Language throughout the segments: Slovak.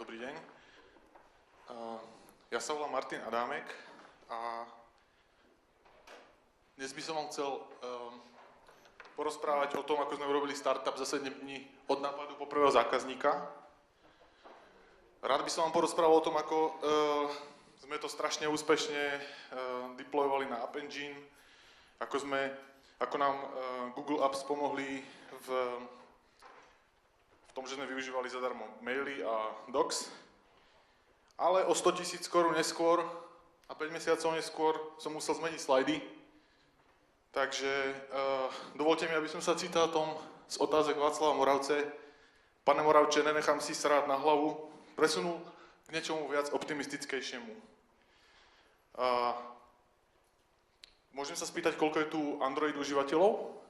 Dobrý deň. Ja sa volám Martin Adámek a dnes by som vám chcel porozprávať o tom, ako sme urobili startup za 7 dní od nápadu po prvého zákazníka. Rád by som vám porozprával o tom, ako sme to strašne úspešne deployovali na App Engine, ako nám Google Apps pomohli v tom, že sme využívali zadarmo maily a docs. Ale o 100 000 korún neskôr a 5 mesiacov neskôr som musel zmeniť slajdy. Takže dovolte mi, aby som sa citátom z otázek Václava Moravce, pane Moravče, nenechám si srát na hlavu, presunul k niečomu viac optimistickejšiemu. Môžem sa spýtať, koľko je tu Android užívateľov?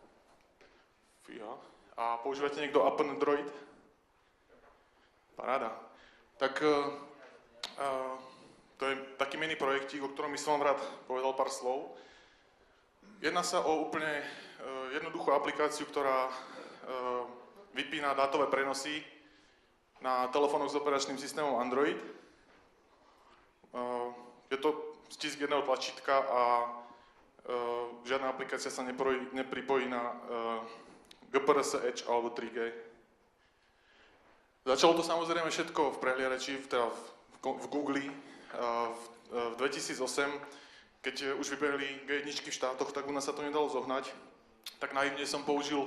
Fíha. A používate niekto App Android? Paráda. Tak to je taký mini projektík, o ktorom by som vám rád povedal pár slov. Jedná sa o úplne jednoduchú aplikáciu, ktorá vypína dátové prenosy na telefónoch s operačným systémom Android. Je to stisk jedného tlačítka a žiadna aplikácia sa nepripojí na GPRS Edge alebo 3G. Začalo to samozrejme všetko v prehliadači, teda v Google v 2008, keď už vybehli G1 v štátoch, tak u nás sa to nedalo zohnať. Tak naivne som použil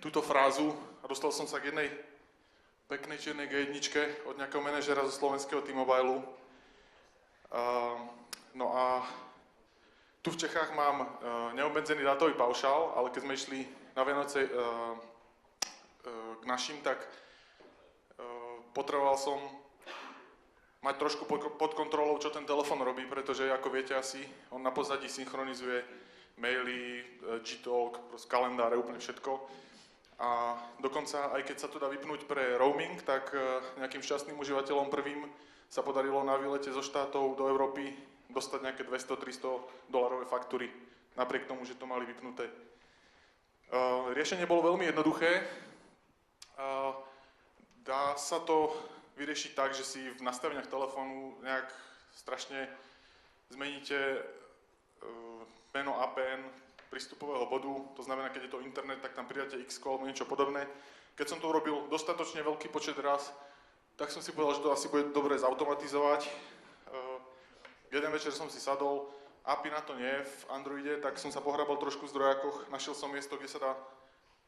túto frázu a dostal som sa k jednej peknej čiernej G1 od nejakého manažera zo slovenského T-Mobile. No a tu v Čechách mám neobmedzený dátový paušál, ale keď sme išli na Vianoce k našim, tak potreboval som mať trošku pod kontrolou, čo ten telefon robí, pretože ako viete asi, on na pozadí synchronizuje maily, Gtalk, kalendáre, úplne všetko. A dokonca, aj keď sa to dá vypnúť pre roaming, tak nejakým šťastným užívateľom prvým sa podarilo na výlete zo štátov do Európy dostať nejaké $200-300 faktúry, napriek tomu, že to mali vypnuté. Riešenie bolo veľmi jednoduché. Dá sa to vyriešiť tak, že si v nastaveniach telefónu nejak strašne zmeníte meno APN prístupového bodu, to znamená, keď je to internet, tak tam pridáte X alebo niečo podobné. Keď som to urobil dostatočne veľký počet raz, tak som si povedal, že to asi bude dobre zautomatizovať. Jeden večer som si sadol, API na to nie je v Androide, tak som sa pohrabal trošku v zdrojákoch, našiel som miesto, kde sa dá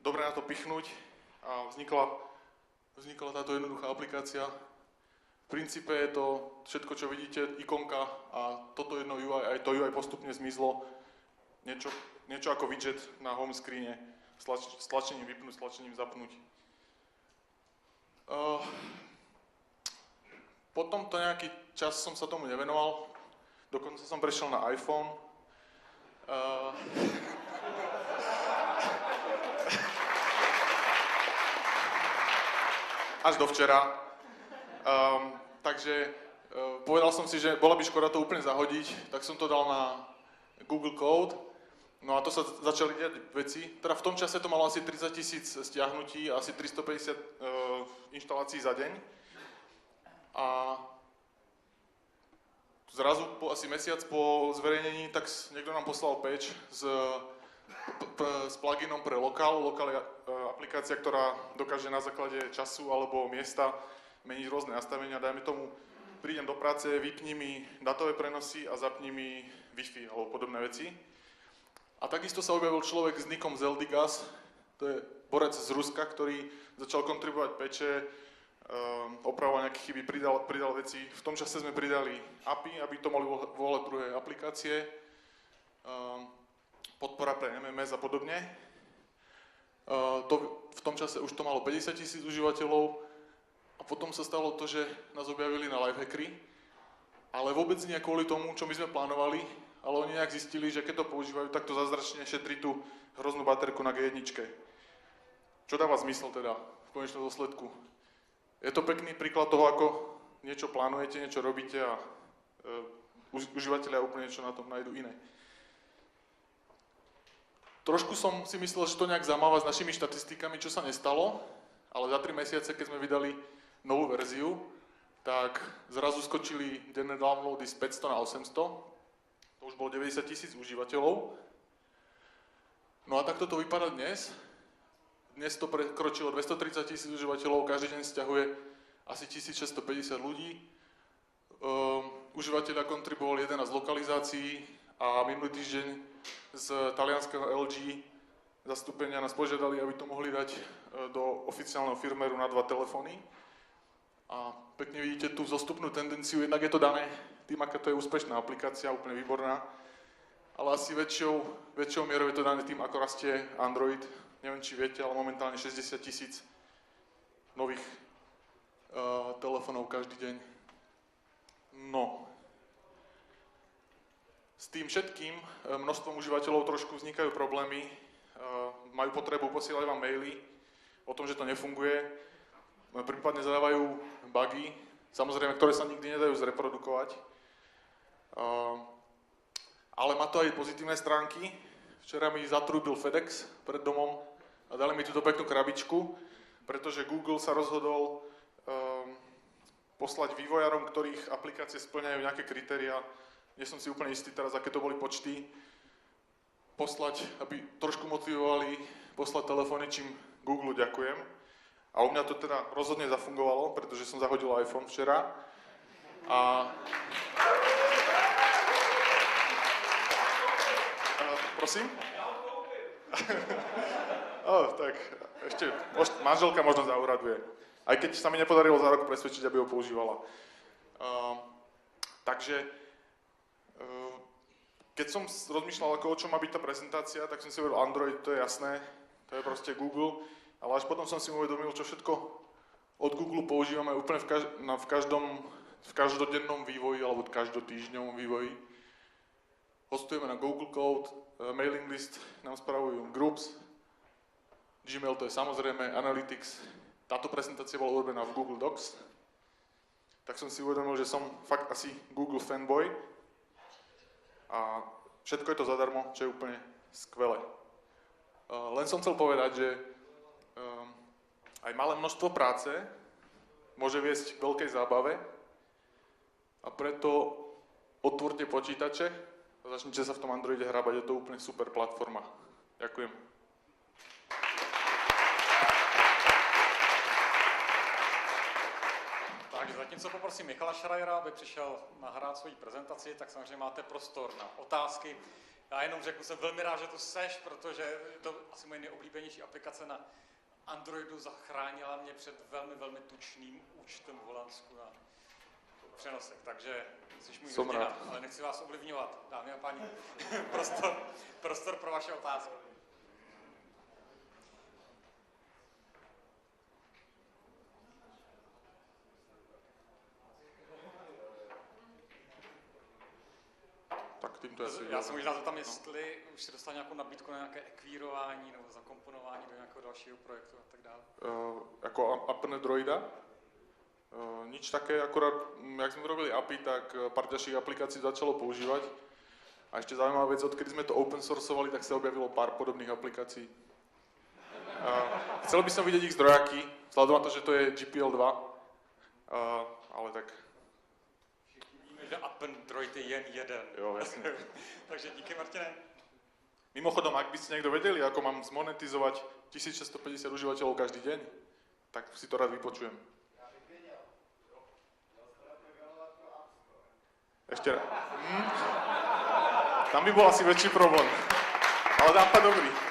dobre na to pichnúť a vznikla táto jednoduchá aplikácia. V princípe je to všetko, čo vidíte, ikonka a toto jedno UI, aj to UI postupne zmizlo. Niečo ako widget na home screene, s tlačením vypnúť, s tlačením zapnúť. Potom to nejaký čas som sa tomu nevenoval, dokonca som prešiel na iPhone. Až do včera. Takže povedal som si, že bola by škoda to úplne zahodiť, tak som to dal na Google Code. No a to sa začali diať veci. Teda v tom čase to malo asi 30 000 stiahnutí a asi 350 inštalácií za deň. A zrazu asi mesiac po zverejnení, tak niekto nám poslal patch s pluginom pre Lokal. Lokal je aplikácia, ktorá dokáže na základe času alebo miesta meniť rôzne nastavenia. Dajme tomu, prídem do práce, vypni mi datové prenosy a zapni mi Wi-Fi alebo podobné veci. A takisto sa objavil človek s nickom Zeldigas, to je borec z Ruska, ktorý začal kontribuovať patche, opravoval nejaké chyby, pridal veci. V tom čase sme pridali API, aby to mohli volať druhé aplikácie, podpora pre MMS a podobne. V tom čase už to malo 50 000 užívateľov a potom sa stalo to, že nás objavili na Lifehackery, ale vôbec nie kvôli tomu, čo my sme plánovali, ale oni nejak zistili, že keď to používajú, tak to zázračne šetrí tú hroznú baterku na G1. Čo dáva zmysel teda v konečnom dôsledku? Je to pekný príklad toho, ako niečo plánujete, niečo robíte a užívateľia úplne niečo na tom nájdu iné. Trošku som si myslel, že to nejak zamáva s našimi štatistikami, čo sa nestalo, ale za 3 mesiace, keď sme vydali novú verziu, tak zrazu skočili denné downloady z 500 na 800. To už bolo 90 000 užívateľov. No a takto to vypadá dnes. Dnes to prekročilo 230 000 užívateľov, každý deň stiahuje asi 1650 ľudí. Užívateľia kontribuovali 11 lokalizácií a minulý týždeň z talianskeho LG zastúpenia nás požiadali, aby to mohli dať do oficiálneho firmwareu na 2 telefóny. A pekne vidíte tú zostupnú tendenciu, jednak je to dané tým, aká to je úspešná aplikácia, úplne výborná, ale asi väčšou mierou je to dané tým, ako rastie Android. Neviem, či viete, ale momentálne 60 000 nových telefónov každý deň. No. S tým všetkým množstvom užívateľov trošku vznikajú problémy. Majú potrebu posielať vám maily o tom, že to nefunguje. Prípadne zadávajú bugy, samozrejme, ktoré sa nikdy nedajú zreprodukovať. Ale má to aj pozitívne stránky. Včera mi zatrúbil FedEx pred domom a dali mi túto peknú krabičku, pretože Google sa rozhodol poslať vývojárom, ktorých aplikácie spĺňajú nejaké kritériá. Nie som si úplne istý teraz, aké to boli počty. Poslať, aby trošku motivovali poslať telefóny, čím Google ďakujem. A u mňa to teda rozhodne zafungovalo, pretože som zahodil iPhone včera. Prosím? Tak ešte manželka možno zauraduje. Aj keď sa mi nepodarilo za rok presvedčiť, aby ho používala. Takže keď som rozmýšľal, o čom má byť tá prezentácia, tak som si hovoril Android, to je jasné, to je proste Google. Ale až potom som si uvedomil, čo všetko od Google používame úplne v každodennom vývoji alebo každotýždňovom vývoji. Hostujeme na Google Cloud, mailing list nám spravujú Groups, Gmail to je samozrejme, Analytics. Táto prezentácia bola urobená v Google Docs. Tak som si uvedomil, že som fakt asi Google fanboy. A všetko je to zadarmo, čo je úplne skvelé. Len som chcel povedať, že aj malé množstvo práce môže viesť k veľkej zábave a preto otvorte počítače a začnite sa v tom Androide hrábať, je to úplne super platforma. Ďakujem. Takže zatímco poprosím Michala Schreiera, aby přišel nahrát svoji prezentaci, tak samozřejmě máte prostor na otázky. Já jenom řeknu, jsem velmi rád, že tu seš, protože je to asi moje nejoblíbenější aplikace na Androidu, zachránila mě před velmi, velmi tučným účtem v Holandsku na přenosech, takže jsi můj hrdina, ale nechci vás ovlivňovat, dámy a páni. prostor pro vaše otázky. Já se možná zeptám, jestli už si dostal nějakou nabídku na nějaké ekvírování nebo zakomponování do nějakého dalšího projektu a tak dále. Ako app Androida? Nič také, akorát, jak sme robili API, tak pár ďalších aplikácií začalo používať. A ešte zaujímavá vec, odkedy sme to open sourceovali, tak sa objavilo pár podobných aplikácií. Chcel by som vidieť ich zdrojáky, vzhľadom na to, že to je GPL 2, ale tak... Že Android je jen jeden. Jo, jasne. Takže díky, Martine. Mimochodom, ak by ste niekto vedeli, ako mám zmonetizovať 1650 užívateľov každý deň, tak si to rád vypočujem. Ešte raz. Tam by bol asi väčší problém. Ale nápad dobrý.